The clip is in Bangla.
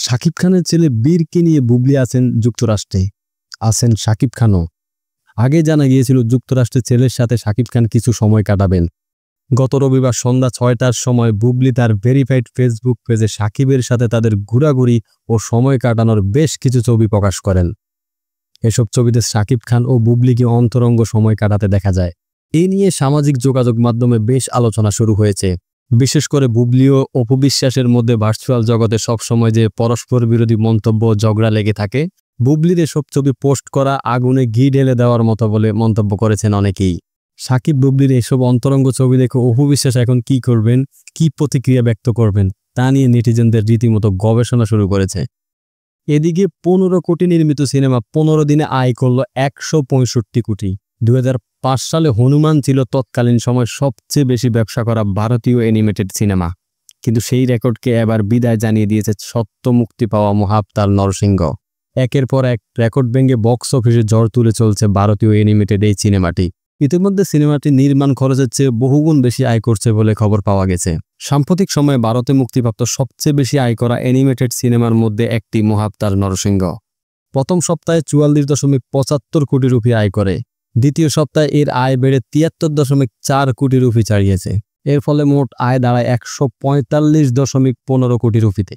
শাকিব খানের ছেলে বীরকে নিয়ে বুবলি আছেন যুক্তরাষ্ট্রে, আছেন শাকিব খানও। আগে জানা গিয়েছিল যুক্তরাষ্ট্রের ছেলের সাথে শাকিব খান কিছু সময় কাটাবেন। গত রবিবার সন্ধ্যা ৬টার সময় বুবলি তার ভেরিফাইড ফেসবুক পেজে শাকিবের সাথে তাদের ঘোরাঘুরি ও সময় কাটানোর বেশ কিছু ছবি প্রকাশ করেন। এসব ছবিতে শাকিব খান ও বুবলিকে অন্তরঙ্গ সময় কাটাতে দেখা যায়। এ নিয়ে সামাজিক যোগাযোগ মাধ্যমে বেশ আলোচনা শুরু হয়েছে। বিশেষ করে বুবলি ও অপু বিশ্বাসের মধ্যে ভার্চুয়াল জগতে সবসময় যে পরস্পর বিরোধী মন্তব্য ঝগড়া লেগে থাকে, বুবলির এসব ছবি পোস্ট করা আগুনে ঘি ঢেলে দেওয়ার মতো বলে মন্তব্য করেছেন অনেকেই। শাকিব বুবলির এসব অন্তরঙ্গ ছবি দেখে অপু বিশ্বাস এখন কি করবেন, কি প্রতিক্রিয়া ব্যক্ত করবেন তা নিয়ে নেটিজেনদের রীতিমতো গবেষণা শুরু করেছে। এদিকে ১৫ কোটি নির্মিত সিনেমা ১৫ দিনে আয় করল ১৬৫ কোটি। ২০০৫ সালে হনুমান ছিল তৎকালীন সময় সবচেয়ে বেশি ব্যবসা করা ভারতীয় অ্যানিমেটেড সিনেমা, কিন্তু সেই রেকর্ডকে এবার বিদায় জানিয়ে দিয়েছে সদ্য মুক্তি পাওয়া মহাবতার নরসিংহ। একের পর এক রেকর্ড ভেঙে বক্স অফিসে ঝড় তুলে চলছে ভারতীয় অ্যানিমেটেড এই সিনেমাটি। ইতিমধ্যে সিনেমাটি নির্মাণ খরচের চেয়ে বহুগুণ বেশি আয় করছে বলে খবর পাওয়া গেছে। সাম্প্রতিক সময়ে ভারতে মুক্তিপ্রাপ্ত সবচেয়ে বেশি আয় করা অ্যানিমেটেড সিনেমার মধ্যে একটি মহাবতার নরসিংহ। প্রথম সপ্তাহে ৪৪.৭৫ কোটি রুপি আয় করে। দ্বিতীয় সপ্তাহে এর আয় বেড়ে ৭৩.৪ কোটি রুপি ছাড়িয়েছে। এর ফলে মোট আয় দাঁড়ায় ১৪৫.১৫ কোটি রুপিতে।